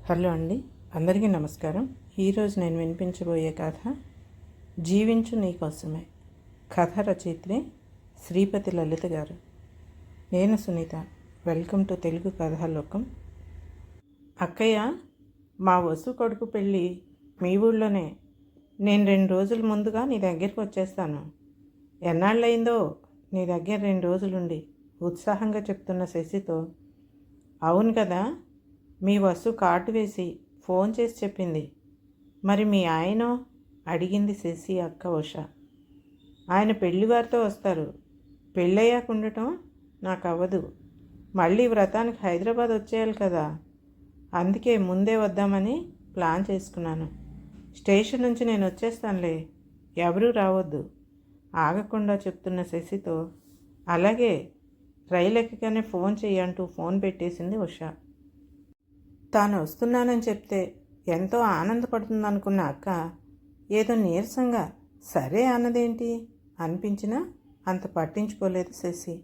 Hello అండి, అందరికీ నమస్కారం. ఈరోజు నేను వినిపించబోయే కథ జీవించు నీకోసమే. కథ రచయిత్రి శ్రీపతి లలిత గారు. నేను సునీత. Welcome to Telugu Kathalokam. అక్కయ్య, మా వసు కొడుకు పెళ్ళి మీ ఊళ్ళోనే. నేను 2 రోజుల ముందుగా నీ దగ్గరికి వచ్చేస్తాను. ఎన్నాళ్ళయిందో నీ దగ్గర 2 రోజులుండి ఉత్సాహంగా చెప్తున్న శశితో, అవును కదా, మీ వసు కార్డు వేసి ఫోన్ చేసి చెప్పింది. మరి మీ ఆయనో అడిగింది శశి అక్క ఉష. ఆయన పెళ్లివారితో వస్తారు. పెళ్ళయ్యాక ఉండటం నాకు అవ్వదు. మళ్ళీ వ్రతానికి హైదరాబాద్ వచ్చేయాలి కదా, అందుకే ముందే వద్దామని ప్లాన్ చేసుకున్నాను. స్టేషన్ నుంచి నేను వచ్చేస్తానులే, ఎవరూ రావద్దు ఆగకుండా చెప్తున్న శశితో, అలాగే రైలు ఎక్కగానే ఫోన్ చెయ్యంటూ ఫోన్ పెట్టేసింది ఉష. తాను వస్తున్నానని చెప్తే ఎంతో ఆనందపడుతుందనుకున్న అక్క ఏదో నీరసంగా సరే అన్నదేంటి అనిపించినా అంత పట్టించుకోలేదు శశి.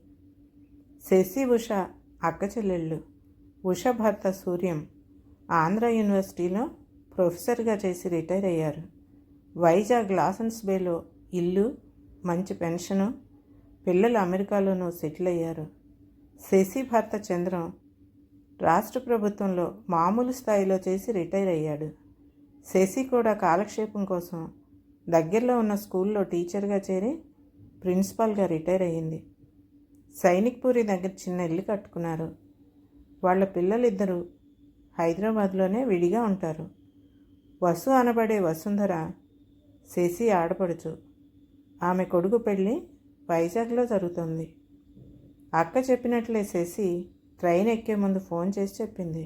శశి ఉష అక్క చెల్లెళ్ళు. ఉష భర్త సూర్యం ఆంధ్ర యూనివర్సిటీలో ప్రొఫెసర్గా చేసి రిటైర్ అయ్యారు. వైజాగ్ లాసన్స్ బేలో ఇల్లు, మంచి పెన్షను, పిల్లలు అమెరికాలోనూ సెటిల్ అయ్యారు. శశి భర్త చంద్రం రాష్ట్ర ప్రభుత్వంలో మామూలు స్థాయిలో చేసి రిటైర్ అయ్యాడు. శశి కూడా కాలక్షేపం కోసం దగ్గరలో ఉన్న స్కూల్లో టీచర్గా చేరి ప్రిన్సిపాల్గా రిటైర్ అయ్యింది. సైనిక్పూరి దగ్గర చిన్న ఇల్లు కట్టుకున్నారు. వాళ్ళ పిల్లలిద్దరూ హైదరాబాద్లోనే విడిగా ఉంటారు. వసు అనబడే వసుంధర శశి ఆడపడుచు. ఆమె కొడుకు పెళ్ళి వైజాగ్లో జరుగుతుంది. అక్క చెప్పినట్లే శశి ట్రైన్ ఎక్కే ముందు ఫోన్ చేసి చెప్పింది.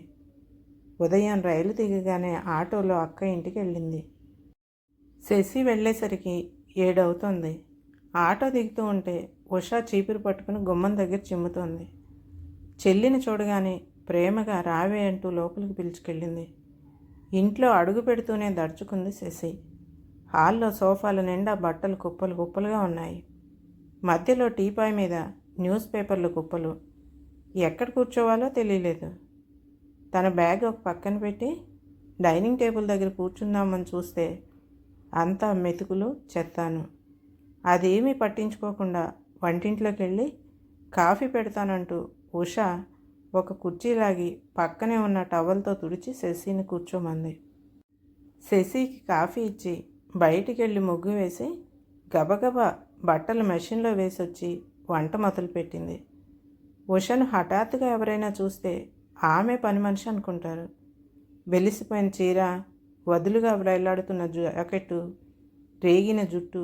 ఉదయం రైలు దిగగానే ఆటోలో అక్క ఇంటికి వెళ్ళింది. శశి వెళ్ళేసరికి 7 అవుతుంది. ఆటో దిగుతూ ఉంటే ఉషా చీపురు పట్టుకుని గుమ్మం దగ్గర చిమ్ముతోంది. చెల్లిని చూడగానే ప్రేమగా రావే అంటూ లోపలికి పిలుచుకెళ్ళింది. ఇంట్లో అడుగు పెడుతూనే దడుచుకుంది శశి. హాల్లో సోఫాల నిండా బట్టలు కుప్పలు కుప్పలుగా ఉన్నాయి. మధ్యలో టీపాయ్ మీద న్యూస్ పేపర్లు కుప్పలు. ఎక్కడ కూర్చోవాలో తెలియలేదు. తన బ్యాగ్ ఒక పక్కన పెట్టి డైనింగ్ టేబుల్ దగ్గర కూర్చుందామని చూస్తే అంతా మెతుకులు చెత్తాను. అదేమీ పట్టించుకోకుండా వంటింట్లోకి వెళ్ళి కాఫీ పెడతానంటూ ఉష ఒక కుర్చీలాగి పక్కనే ఉన్న టవల్తో తుడిచి శశిని కూర్చోమంది. శశికి కాఫీ ఇచ్చి బయటికి వెళ్ళి ముగ్గు వేసి గబగబా బట్టలు మెషిన్లో వేసి వచ్చి వంట మొదలుపెట్టింది. ఉషను హఠాత్తుగా ఎవరైనా చూస్తే ఆమె పని మనిషి అనుకుంటారు. వెలిసిపోయిన చీర, వదులుగా వ్రేలాడుతున్న జాకెట్టు, రేగిన జుట్టు,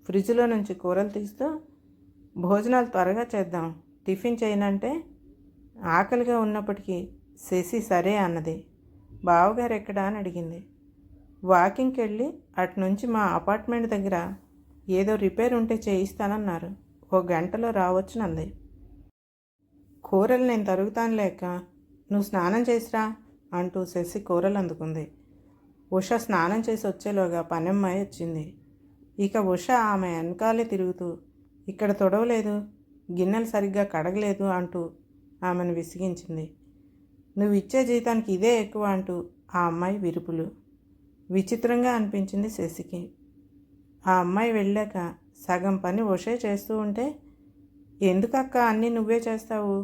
ఫ్రిడ్జ్లో నుంచి కూరలు తీస్తూ, భోజనాలు త్వరగా చేద్దాం, టిఫిన్ చేయనంటే ఆకలిగా ఉన్నప్పటికీ శశి సరే అన్నది. బావగారు ఎక్కడా అని అడిగింది. వాకింగ్కి వెళ్ళి అటు నుంచి మా అపార్ట్మెంట్ దగ్గర ఏదో రిపేర్ ఉంటే చేయిస్తానన్నారు, 1 గంటలో రావచ్చునంది. కూరలు నేను తరుగుతాను లేక, నువ్వు స్నానం చేసిరా అంటూ శశి కూరలు అందుకుంది. ఉష స్నానం చేసి వచ్చేలోగా పనమ్మాయి వచ్చింది. ఇక ఉష ఆమె వెనకాలే తిరుగుతూ, ఇక్కడ తొడవలేదు, గిన్నెలు సరిగ్గా కడగలేదు అంటూ ఆమెను విసిగించింది. నువ్వు ఇచ్చే జీతానికి ఇదే ఎక్కువ అంటూ ఆ అమ్మాయి విరుపులు. విచిత్రంగా అనిపించింది శశికి. ఆ అమ్మాయి వెళ్ళాక సగం పని ఉషే చేస్తూ ఉంటే, ఎందుకక్క అన్నీ నువ్వే చేస్తావు,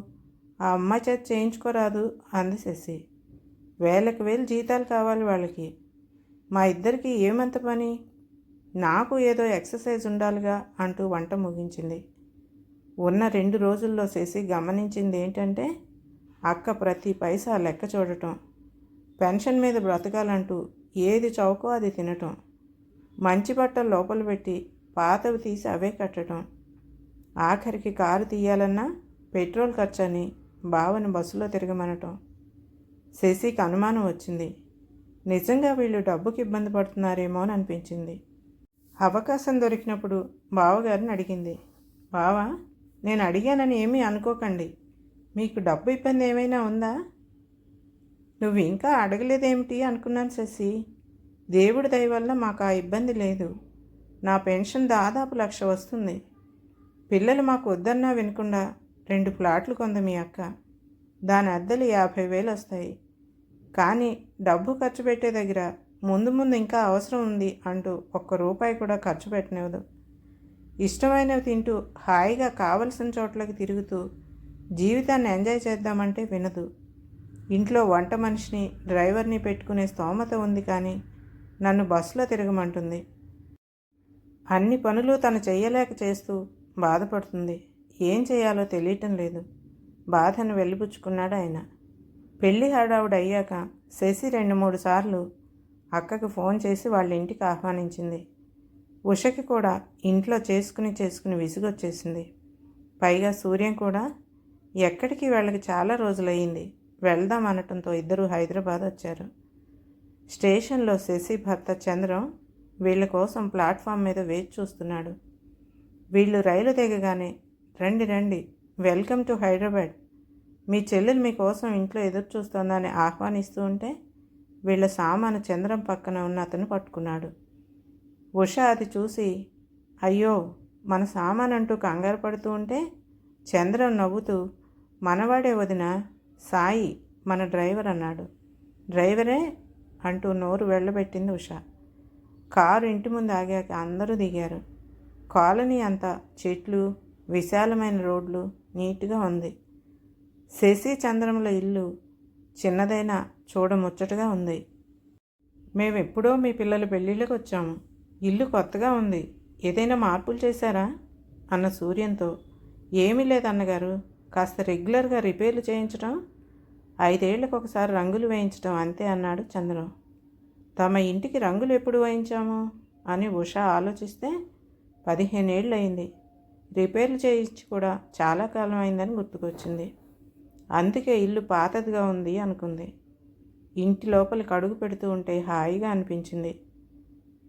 ఆ అమ్మాయి చేత చేయించుకోరాదు అంది శశి. 1000కి 1000 జీతాలు కావాలి వాళ్ళకి, మా ఇద్దరికి ఏమంత పని, నాకు ఏదో ఎక్సర్సైజ్ ఉండాలిగా అంటూ వంట ముగించింది. ఉన్న 2 రోజుల్లో శశి గమనించింది ఏంటంటే, అక్క ప్రతి పైసా లెక్క చూడటం, పెన్షన్ మీద బ్రతకాలంటూ ఏది చౌకో అది తినటం, మంచి బట్టలు లోపల పెట్టి పాతవి తీసి అవే కట్టడం, ఆఖరికి కారు తీయాలన్నా పెట్రోల్ ఖర్చని బావని బస్సులో తిరగమనటం. శశికి అనుమానం వచ్చింది. నిజంగా వీళ్ళు డబ్బుకి ఇబ్బంది పడుతున్నారేమో అని అనిపించింది. అవకాశం దొరికినప్పుడు బావగారిని అడిగింది. బావా, నేను అడిగానని ఏమీ అనుకోకండి, మీకు డబ్బు ఇబ్బంది ఏమైనా ఉందా? నువ్వు ఇంకా అడగలేదేమిటి అనుకున్నాను శశి. దేవుడి దయ వల్ల మాకు ఆ ఇబ్బంది లేదు. నా పెన్షన్ దాదాపు 1,00,000 వస్తుంది. పిల్లలు మాకు వద్దన్నా వినకుండా 2 ఫ్లాట్లు కొంది మీ అక్క. దాని అద్దెలు 50,000 వస్తాయి. కానీ డబ్బు ఖర్చు పెట్టే దగ్గర ముందు ముందు ఇంకా అవసరం ఉంది అంటూ ఒక్క రూపాయి కూడా ఖర్చు పెట్టనివ్వదు. ఇష్టమైనవి తింటూ హాయిగా కావలసిన చోట్లకి తిరుగుతూ జీవితాన్ని ఎంజాయ్ చేద్దామంటే వినదు. ఇంట్లో వంట మనిషిని డ్రైవర్ని పెట్టుకునే స్తోమత ఉంది, కానీ నన్ను బస్సులో తిరగమంటుంది. అన్ని పనులు తను చెయ్యలేక చేస్తూ బాధపడుతుంది. ఏం చేయాలో తెలియటం లేదు. బాధను వెళ్ళిపుచ్చుకున్నాడు ఆయన. పెళ్లి హడావుడు అయ్యాక శశి 2-3 సార్లు అక్కకు ఫోన్ చేసి వాళ్ళ ఇంటికి ఆహ్వానించింది. ఉషకి కూడా ఇంట్లో చేసుకుని విసుగొచ్చేసింది. పైగా సూర్యం కూడా ఎక్కడికి వెళ్ళకి చాలా రోజులయ్యింది. వెళ్దాం అనటంతో ఇద్దరూ హైదరాబాద్ వచ్చారు. స్టేషన్లో శశి భర్త చంద్రం వీళ్ళ కోసం ప్లాట్ఫామ్ మీద వేచి చూస్తున్నాడు. వీళ్ళు రైలు దిగగానే రండి రండి, వెల్కమ్ టు హైదరాబాద్, మీ చెల్లెలు మీకోసం ఇంట్లో ఎదురు చూస్తోందని ఆహ్వానిస్తూ ఉంటే వీళ్ళ సామాను చంద్రం పక్కన ఉన్న అతను పట్టుకున్నాడు. ఉష అది చూసి అయ్యో మన సామాన్ అంటూ కంగారు పడుతూ ఉంటే చంద్రం నవ్వుతూ మనవాడే వదిన, సాయి మన డ్రైవర్ అన్నాడు. డ్రైవరే అంటూ నోరు వెళ్ళబెట్టింది ఉష. కారు ఇంటి ముందు ఆగాక అందరూ దిగారు. కాలనీ అంతా చెట్లు, విశాలమైన రోడ్లు, నీట్గా ఉంది. శశి చంద్రముల ఇల్లు చిన్నదైనా చూడముచ్చటగా ఉంది. మేమెప్పుడో మీ పిల్లల పెళ్ళిళ్ళకి వచ్చాము. ఇల్లు కొత్తగా ఉంది, ఏదైనా మార్పులు చేశారా అన్న సూర్యంతో ఏమీ లేదన్నగారు, కాస్త రెగ్యులర్గా రిపేర్లు చేయించడం, 5 ఏళ్లకు ఒకసారి రంగులు వేయించడం అంతే అన్నాడు చంద్రం. తమ ఇంటికి రంగులు ఎప్పుడు వేయించాము అని ఉష ఆలోచిస్తే 15 ఏళ్ళు అయింది. రిపేర్లు చేయించి కూడా చాలా కాలం అయిందని గుర్తుకొచ్చింది. అందుకే ఇల్లు పాతదిగా ఉంది అనుకుంది. ఇంటి లోపలికి అడుగు పెడుతూ ఉంటే హాయిగా అనిపించింది.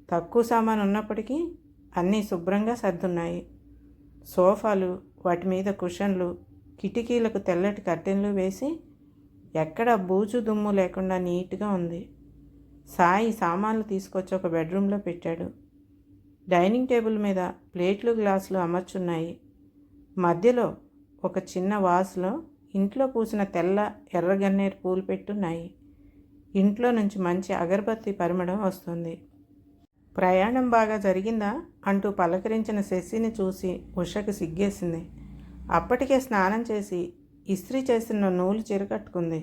తక్కువ సామాను ఉన్నప్పటికీ అన్నీ శుభ్రంగా సర్దున్నాయి. సోఫాలు, వాటి మీద కుషన్లు, కిటికీలకు తెల్లటి కర్టెన్లు వేసి ఎక్కడా బూజు దుమ్ము లేకుండా నీట్గా ఉంది. సాయి సామాన్లు తీసుకొచ్చి ఒక బెడ్రూమ్లో పెట్టాడు. డైనింగ్ టేబుల్ మీద ప్లేట్లు, గ్లాసులు అమర్చున్నాయి. మధ్యలో ఒక చిన్న వాసులో ఇంట్లో పూసిన తెల్ల ఎర్రగన్నేరు పూలు పెట్టున్నాయి. ఇంట్లో నుంచి మంచి అగరబత్తి పరిమళం వస్తుంది. ప్రయాణం బాగా జరిగిందా అంటూ పలకరించిన శశిని చూసి ఉషకు సిగ్గేసింది. అప్పటికే స్నానం చేసి ఇస్త్రీ చేసిన నూలు చీర కట్టుకుంది.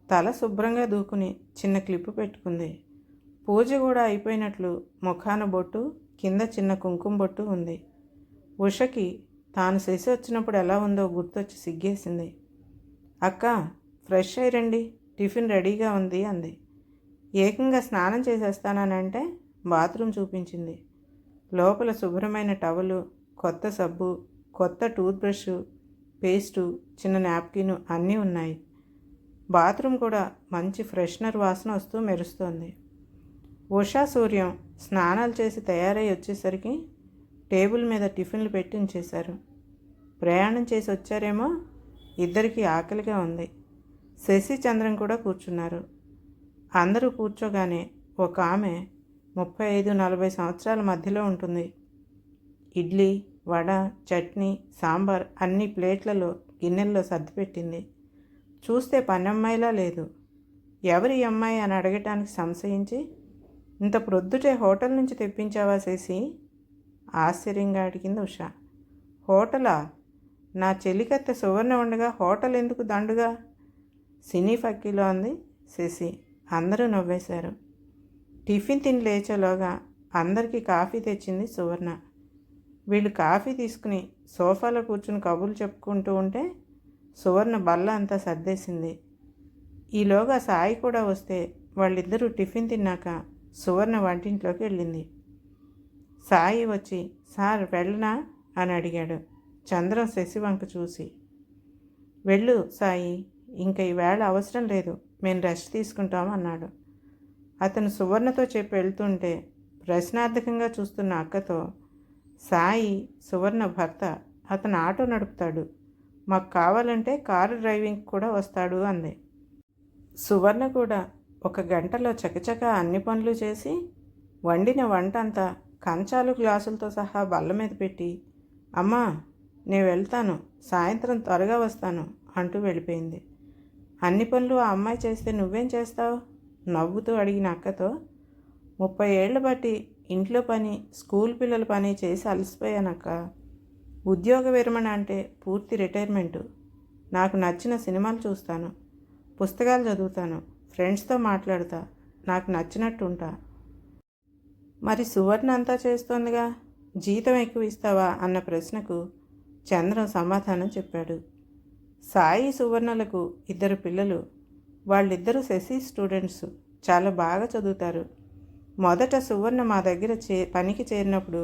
తల శుభ్రంగా దూకుని చిన్న క్లిప్పు పెట్టుకుంది. పూజ కూడా అయిపోయినట్లు ముఖాన బొట్టు, కింద చిన్న కుంకుమ బొట్టు ఉంది. ఉషకి తాను శశి వచ్చినప్పుడు ఎలా ఉందో గుర్తొచ్చి సిగ్గేసింది. అక్క, ఫ్రెష్ అయ్యి రండి, టిఫిన్ రెడీగా ఉంది అంది. ఏకంగా స్నానం చేసేస్తానంటే బాత్రూమ్ చూపించింది. లోపల శుభ్రమైన టవలు, కొత్త సబ్బు, కొత్త టూత్ బ్రష్, పేస్టు, చిన్న నాప్కిన్ అన్నీ ఉన్నాయి. బాత్రూమ్ కూడా మంచి ఫ్రెషనర్ వాసన వస్తూ మెరుస్తోంది. ఉషా సూర్యం స్నానాలు చేసి తయారై వచ్చేసరికి టేబుల్ మీద టిఫిన్లు పెట్టి ఉంచేశారు. ప్రయాణం చేసి వచ్చారేమో, ఇద్దరికీ ఆకలిగా ఉంది. శశి చంద్రం కూడా కూర్చున్నారు. అందరూ కూర్చోగానే ఒక ఆమె 35-40 సంవత్సరాల మధ్యలో ఉంటుంది. ఇడ్లీ, వడ, చట్నీ, సాంబార్ అన్ని ప్లేట్లలో, గిన్నెల్లో సర్దిపెట్టింది. చూస్తే పనమ్మాయిలా లేదు. ఎవరి అమ్మాయి అని అడగటానికి సంశయించి, ఇంత ప్రొద్దుటే హోటల్ నుంచి తెప్పించావా శశి ఆశ్చర్యంగా అడిగింది ఉష. హోటలా? నా చెల్లికత్తె సువర్ణ ఉండగా హోటల్ ఎందుకు దండుగా? సినీ ఫక్కీలో అంది శశి. అందరూ నవ్వేశారు. టిఫిన్ తిని లేచేలోగా అందరికీ కాఫీ తెచ్చింది సువర్ణ. వీళ్ళు కాఫీ తీసుకుని సోఫాలో కూర్చుని కబుర్లు చెప్పుకుంటూ ఉంటే సువర్ణ బల్ల అంతా సర్దేసింది. ఈలోగా సాయి కూడా వస్తే వాళ్ళిద్దరూ టిఫిన్ తిన్నాక సువర్ణ వంటింట్లోకి వెళ్ళింది. సాయి వచ్చి సార్ వెళ్ళనా అని అడిగాడు. చంద్రం శశి వంక చూసి వెళ్ళు సాయి, ఇంకా ఈవేళ అవసరం లేదు, మేము రెస్ట్ తీసుకుంటాం అన్నాడు. అతను సువర్ణతో చెప్పి వెళ్తుంటే ప్రశ్నార్థకంగా చూస్తున్న అక్కతో, సాయి సువర్ణ భర్త, అతను ఆటో నడుపుతాడు, మాకు కావాలంటే కారు డ్రైవింగ్ కూడా వస్తాడు అంది. సువర్ణ కూడా 1 గంటలో చకచక అన్ని పనులు చేసి వండిన వంట అంతా కంచాలు, గ్లాసులతో సహా బల్ల మీద పెట్టి, అమ్మా నేను వెళ్తాను, సాయంత్రం త్వరగా వస్తాను అంటూ వెళ్ళిపోయింది. అన్ని పనులు ఆ అమ్మాయి చేస్తే నువ్వేం చేస్తావు? నవ్వుతూ అడిగిన అక్కతో, 30 ఏళ్ల బట్టి ఇంట్లో పని, స్కూల్ పిల్లల పని చేసి అలసిపోయానక్క. ఉద్యోగ విరమణ అంటే పూర్తి రిటైర్మెంటు. నాకు నచ్చిన సినిమాలు చూస్తాను, పుస్తకాలు చదువుతాను, ఫ్రెండ్స్తో మాట్లాడతా, నాకు నచ్చినట్టు ఉంటా. మరి సువర్ణ అంతా చేస్తోందిగా, జీతం ఎక్కువ ఇస్తావా అన్న ప్రశ్నకు చంద్రం సమాధానం చెప్పాడు. సాయి సువర్ణలకు 2 పిల్లలు. వాళ్ళిద్దరూ శశి స్టూడెంట్స్, చాలా బాగా చదువుతారు. మొదట సువర్ణ మా దగ్గర పనికి చేరినప్పుడు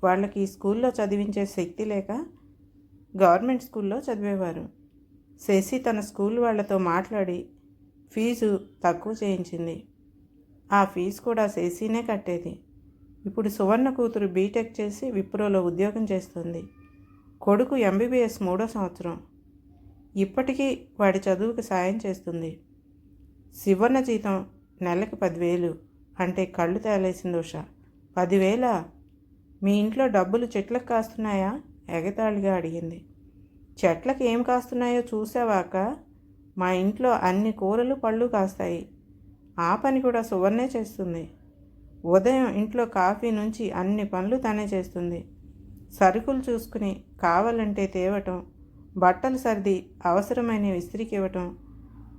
వాళ్ళకి స్కూల్లో చదివించే శక్తి లేక గవర్నమెంట్ స్కూల్లో చదివేవారు. శశి తన స్కూల్ వాళ్ళతో మాట్లాడి ఫీజు తక్కువ చేయించింది. ఆ ఫీజు కూడా శశినే కట్టేది. ఇప్పుడు సువర్ణ కూతురు బీటెక్ చేసి విప్రోలో ఉద్యోగం చేస్తుంది. కొడుకు ఎంబీబీఎస్ 3వ సంవత్సరం. ఇప్పటికీ వాడి చదువుకు సాయం చేస్తుంది. సువర్ణ జీతం నెలకి 10,000 అంటే కళ్ళు తేలేసింది ఉష. 10,000? మీ ఇంట్లో డబ్బులు చెట్లకు కాస్తున్నాయా? ఎగతాళిగా అడిగింది. చెట్లకు ఏం కాస్తున్నాయో చూసావాక? మా ఇంట్లో అన్ని కూరలు పళ్ళు కాస్తాయి. ఆ పని కూడా సువర్ణే చేస్తుంది. ఉదయం ఇంట్లో కాఫీ నుంచి అన్ని పనులు తనే చేస్తుంది. సరుకులు చూసుకుని కావాలంటే తేవటం, బట్టలు సర్ది అవసరమైన ఇస్త్రీకి ఇవ్వటం,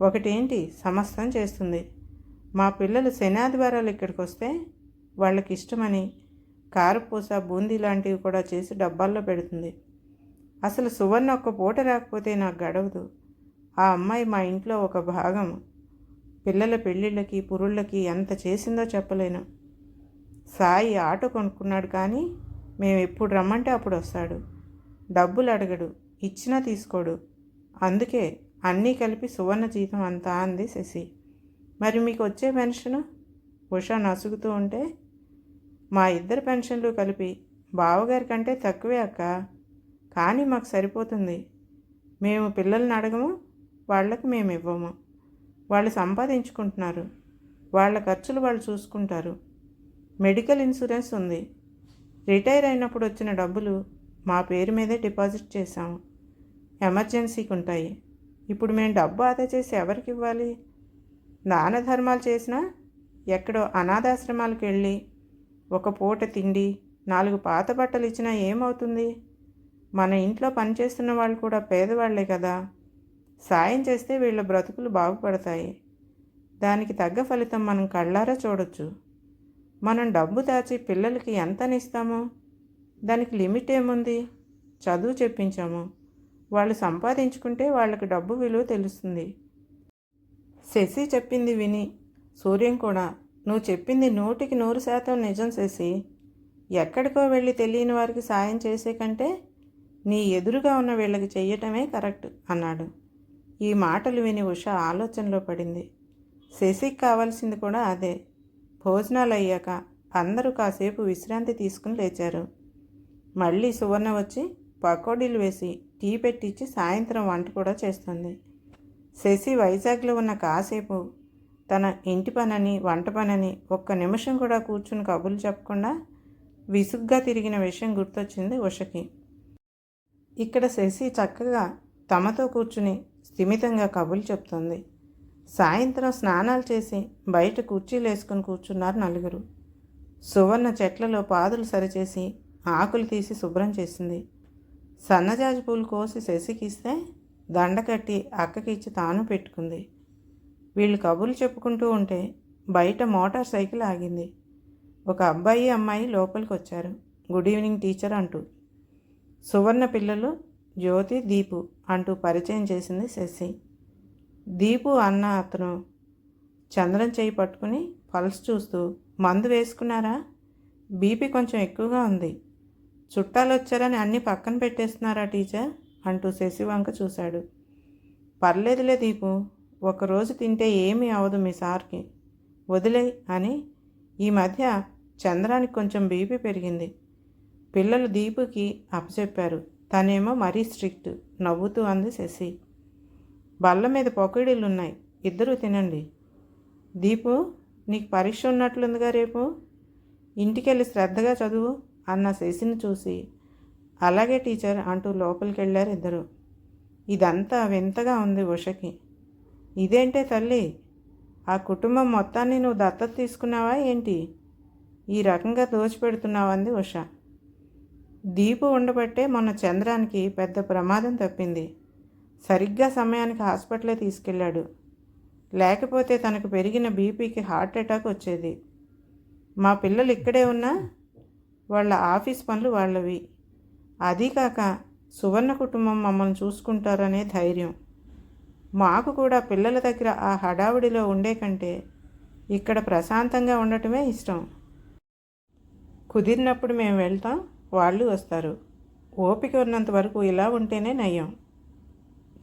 ఒకటేంటి సమస్తం చేస్తుంది. మా పిల్లలు శనాదివారాలు ఇక్కడికి వస్తే వాళ్ళకి ఇష్టమని కారపూస, బూందీ లాంటివి కూడా చేసి డబ్బాల్లో పెడుతుంది. అసలు సువర్ణ ఒక్క పూట రాకపోతే నాకు గడవదు. ఆ అమ్మాయి మా ఇంట్లో ఒక భాగం. పిల్లల పెళ్ళిళ్ళకి, పురుళ్ళకి ఎంత చేసిందో చెప్పలేను. సాయి ఆటో కొనుక్కున్నాడు, కానీ మేము ఎప్పుడు రమ్మంటే అప్పుడు వస్తాడు. డబ్బులు అడగడు, ఇచ్చినా తీసుకోడు. అందుకే అన్నీ కలిపి సువర్ణ జీతం అంతా అంది శశి. మరి మీకు వచ్చే పెన్షను? ఉషా నసుగుతూ ఉంటే, మా 2 పెన్షన్లు కలిపి బావగారి కంటే తక్కువే అక్క, కానీ మాకు సరిపోతుంది. మేము పిల్లల్ని అడగము, వాళ్ళకి మేము ఇవ్వము. వాళ్ళు సంపాదించుకుంటున్నారు, వాళ్ళ ఖర్చులు వాళ్ళు చూసుకుంటారు. మెడికల్ ఇన్సూరెన్స్ ఉంది. రిటైర్ అయినప్పుడు వచ్చిన డబ్బులు మా పేరు మీదే డిపాజిట్ చేశాము. ఎమర్జెన్సీకి ఉంటాయి. ఇప్పుడు మేము డబ్బు ఆదా చేసి ఎవరికి ఇవ్వాలి? దాన ధర్మాలు చేసినా ఎక్కడో అనాథాశ్రమాలకు వెళ్ళి ఒక పూట తిండి, 4 పాత బట్టలు ఇచ్చినా ఏమవుతుంది? మన ఇంట్లో పనిచేస్తున్న వాళ్ళు కూడా పేదవాళ్లే కదా. సాయం చేస్తే వీళ్ళ బ్రతుకులు బాగుపడతాయి. దానికి తగ్గ ఫలితం మనం కళ్ళారా చూడొచ్చు. మనం డబ్బు దాచి పిల్లలకి ఎంతనిస్తామో దానికి లిమిట్ ఏముంది? చదువు చెప్పించాము, వాళ్ళు సంపాదించుకుంటే వాళ్ళకి డబ్బు విలువ తెలుస్తుంది. శశి చెప్పింది విని సూర్యం కూడా, నువ్వు చెప్పింది 100% నిజం శశి. ఎక్కడికో వెళ్ళి తెలియని వారికి సాయం చేసే కంటే నీ ఎదురుగా ఉన్న వీళ్ళకి చెయ్యటమే కరెక్ట్ అన్నాడు. ఈ మాటలు విని ఉష ఆలోచనలో పడింది. శశికి కావాల్సింది కూడా అదే. భోజనాలు అయ్యాక అందరూ కాసేపు విశ్రాంతి తీసుకుని లేచారు. మళ్ళీ సువర్ణ వచ్చి పకోడీలు వేసి టీ పెట్టించి సాయంత్రం వంట కూడా చేస్తుంది. శశి వైజాగ్లో ఉన్న కాసేపు తన ఇంటి పనని, వంట పనని ఒక్క నిమిషం కూడా కూర్చుని కబుర్లు చెప్పకుండా విసుగ్గా తిరిగిన విషయం గుర్తొచ్చింది ఉషకి. ఇక్కడ శశి చక్కగా తమతో కూర్చుని స్థిమితంగా కబుర్లు చెప్తుంది. సాయంత్రం స్నానాలు చేసి బయట కుర్చీలు వేసుకుని కూర్చున్నారు 4. సువర్ణ చెట్లలో పాదులు సరిచేసి ఆకులు తీసి శుభ్రం చేసింది. సన్నజాజి పూలు కోసి శశికి ఇస్తే దండ కట్టి అక్కకి ఇచ్చి తాను పెట్టుకుంది. వీళ్ళు కబుర్లు చెప్పుకుంటూ ఉంటే బయట మోటార్ సైకిల్ ఆగింది. ఒక అబ్బాయి, అమ్మాయి లోపలికి వచ్చారు. గుడ్ ఈవినింగ్ టీచర్ అంటూ. సువర్ణ పిల్లలు జ్యోతి, దీపు అంటూ పరిచయం చేసింది శశి. దీపు అన్న అతను చంద్రం చేయి పట్టుకుని పల్స్ చూస్తూ, మందు వేసుకున్నారా? బీపీ కొంచెం ఎక్కువగా ఉంది. చుట్టాలు వచ్చారని అన్నీ పక్కన పెట్టేస్తున్నారా టీచర్ అంటూ శశి వంక చూశాడు. పర్లేదులే దీపు, ఒకరోజు తింటే ఏమీ అవదు మీ సార్కి, వదిలే అని. ఈ మధ్య చంద్రానికి కొంచెం బీపీ పెరిగింది. పిల్లలు దీపుకి అప్పచెప్పారు. తనేమో మరీ స్ట్రిక్ట్ నవ్వుతూ అంది శశి. బల్ల మీద పకోడీలు ఉన్నాయి, ఇద్దరూ తినండి. దీపు, నీకు పరీక్ష ఉన్నట్లుందిగా రేపు, ఇంటికెళ్ళి శ్రద్ధగా చదువు అన్న శశిని చూసి అలాగే టీచర్ అంటూ లోపలికి వెళ్ళారు ఇద్దరు. ఇదంతా వింతగా ఉంది ఉషకి. ఇదేంటే తల్లి, ఆ కుటుంబం మొత్తాన్ని నువ్వు దత్తత తీసుకున్నావా ఏంటి? ఈ రకంగా దోచిపెడుతున్నావు అంది ఉష. దీపు ఉండబట్టే మొన్న చంద్రానికి పెద్ద ప్రమాదం తప్పింది. సరిగ్గా సమయానికి హాస్పిటలే తీసుకెళ్ళాడు. లేకపోతే తనకు పెరిగిన బీపీకి హార్ట్ అటాక్ వచ్చేది. మా పిల్లలు ఇక్కడే ఉన్నా వాళ్ళ ఆఫీస్ పనులు వాళ్ళవి. అదీ కాక సువర్ణ కుటుంబం మమ్మల్ని చూసుకుంటారనే ధైర్యం. మాకు కూడా పిల్లల దగ్గర ఆ హడావుడిలో ఉండే కంటే ఇక్కడ ప్రశాంతంగా ఉండటమే ఇష్టం. కుదిరినప్పుడు మేము వెళ్తాం, వాళ్ళు వస్తారు. ఓపిక ఉన్నంత వరకు ఇలా ఉంటేనే నయం.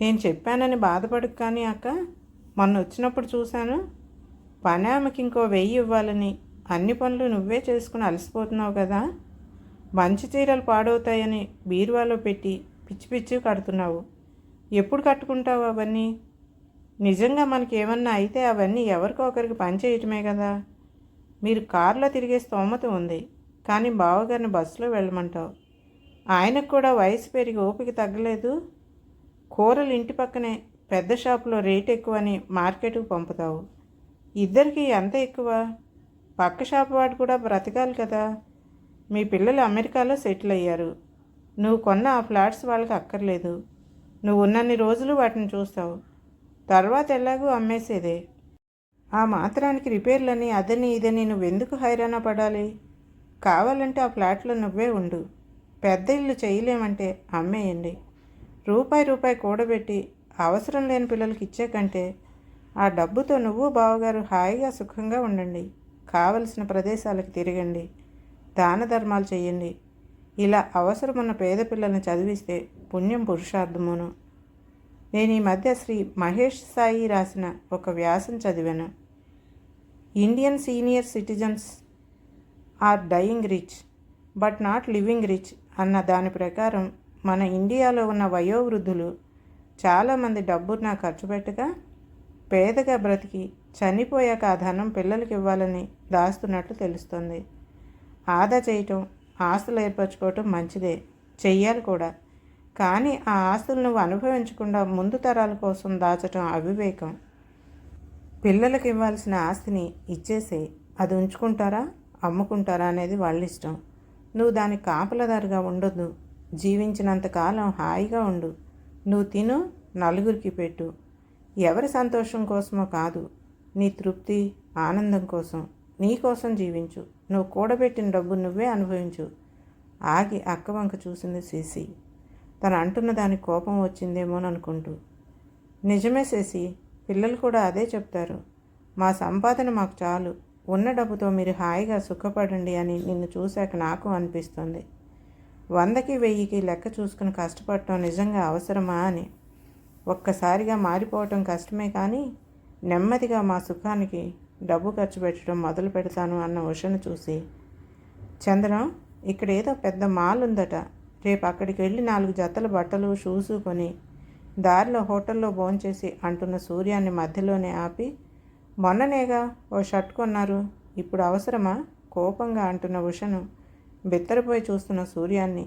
నేను చెప్పానని బాధపడకు కానీ అక్క, మొన్న వచ్చినప్పుడు చూశాను. పని ఆమెకి ఇంకో 1000 ఇవ్వాలని అన్ని పనులు నువ్వే చేసుకుని అలసిపోతున్నావు కదా. మంచి చీరలు పాడవుతాయని బీరువాలో పెట్టి పిచ్చి పిచ్చి కడుతున్నావు. ఎప్పుడు కట్టుకుంటావు అవన్నీ? నిజంగా మనకి ఏమన్నా అయితే అవన్నీ ఎవరికో ఒకరికి పనిచేయటమే కదా. మీరు కారులో తిరిగే స్తోమత ఉంది, కానీ బావగారిని బస్సులో వెళ్ళమంటావు. ఆయనకు కూడా వయసు పెరిగి ఓపిక తగ్గలేదు. కూరలు ఇంటి పక్కనే పెద్ద షాపులో రేట్ ఎక్కువని మార్కెట్కు పంపుతావు. ఇద్దరికి ఎంత ఎక్కువ? పక్క షాపు వాడు కూడా బ్రతకాలి కదా. మీ పిల్లలు అమెరికాలో సెటిల్ అయ్యారు. నువ్వు కొన్న ఆ ఫ్లాట్స్ వాళ్ళకి అక్కర్లేదు. నువ్వు ఉన్నన్ని రోజులు వాటిని చూస్తావు, తర్వాత ఎలాగూ అమ్మేసేదే. ఆ మాత్రానికి రిపేర్లని అదని ఇదని నువ్వెందుకు హైరాణ పడాలి? కావాలంటే ఆ ఫ్లాట్లో నువ్వే ఉండు. పెద్ద ఇల్లు చేయలేమంటే అమ్మేయండి. రూపాయి కూడబెట్టి అవసరం లేని పిల్లలకి ఇచ్చే కంటే ఆ డబ్బుతో నువ్వు బావగారు హాయిగా సుఖంగా ఉండండి. కావలసిన ప్రదేశాలకు తిరగండి, దాన ధర్మాలు చేయండి. ఇలా అవసరమున్న పేద పిల్లల్ని చదివిస్తే పుణ్యం పురుషార్థమును. నేను ఈ మధ్య శ్రీ మహేష్ సాయి రాసిన ఒక వ్యాసం చదివాను. Indian senior citizens are dying rich but not living rich అన్న దాని ప్రకారం మన ఇండియాలో ఉన్న వయోవృద్ధులు చాలామంది డబ్బున ఖర్చు పెట్టగా పేదగా బ్రతికి చనిపోయాక ఆ ధనం పిల్లలకి ఇవ్వాలని దాస్తున్నట్లు తెలుస్తుంది. ఆదా చేయటం, ఆస్తులు ఏర్పరచుకోవటం మంచిదే, చెయ్యాలి కూడా. కానీ ఆ ఆస్తులు నువ్వు అనుభవించకుండా ముందు తరాల కోసం దాచటం అవివేకం. పిల్లలకు ఇవ్వాల్సిన ఆస్తిని ఇచ్చేసే, అది ఉంచుకుంటారా అమ్ముకుంటారా అనేది వాళ్ళ ఇష్టం. నువ్వు దానికి కాపలదారుగా ఉండొద్దు. జీవించినంతకాలం హాయిగా ఉండు. నువ్వు తిను, నలుగురికి పెట్టు. ఎవరి సంతోషం కోసమో కాదు, నీ తృప్తి ఆనందం కోసం, నీ కోసం జీవించు. నువ్వు కూడబెట్టిన డబ్బు నువ్వే అనుభవించు. ఆగి అక్క వంక చూసింది శశి. తను అంటున్న దానికి కోపం వచ్చిందేమోననుకుంటూ. నిజమే శశి, పిల్లలు కూడా అదే చెప్తారు. మా సంపాదన మాకు చాలు, ఉన్న డబ్బుతో మీరు హాయిగా సుఖపడండి అని నిన్ను చూశాక నాకు అనిపిస్తుంది. 100కి 1000కి లెక్క చూసుకుని కష్టపడటం నిజంగా అవసరమా అని. ఒక్కసారిగా మారిపోవటం కష్టమే, కానీ నెమ్మదిగా మా సుఖానికి డబ్బు ఖర్చు పెట్టడం మొదలు పెడతాను అన్న ఉషను చూసి, చంద్రం, ఇక్కడ ఏదో పెద్ద మాల్ ఉందట, రేపు అక్కడికి వెళ్ళి 4 జతల బట్టలు షూసు కొని దారిలో హోటల్లో భోంచేసి అంటున్న సూర్యాన్ని మధ్యలోనే ఆపి, మొన్ననేగా ఓ షర్ట్ కొన్నారు, ఇప్పుడు అవసరమా కోపంగా అంటున్న ఉషను బిత్తరపోయి చూస్తున్న సూర్యాన్ని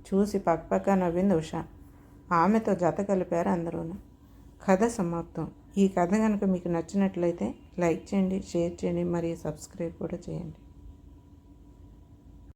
చూసి పక్కపక్క నవ్వింది ఉష. ఆమెతో జత కలిపారు అందరూ. కథ సమాప్తం. ఈ కథ కనుక మీకు నచ్చినట్లయితే లైక్ చేయండి, షేర్ చేయండి, మరియు సబ్స్క్రైబ్ కూడా చేయండి.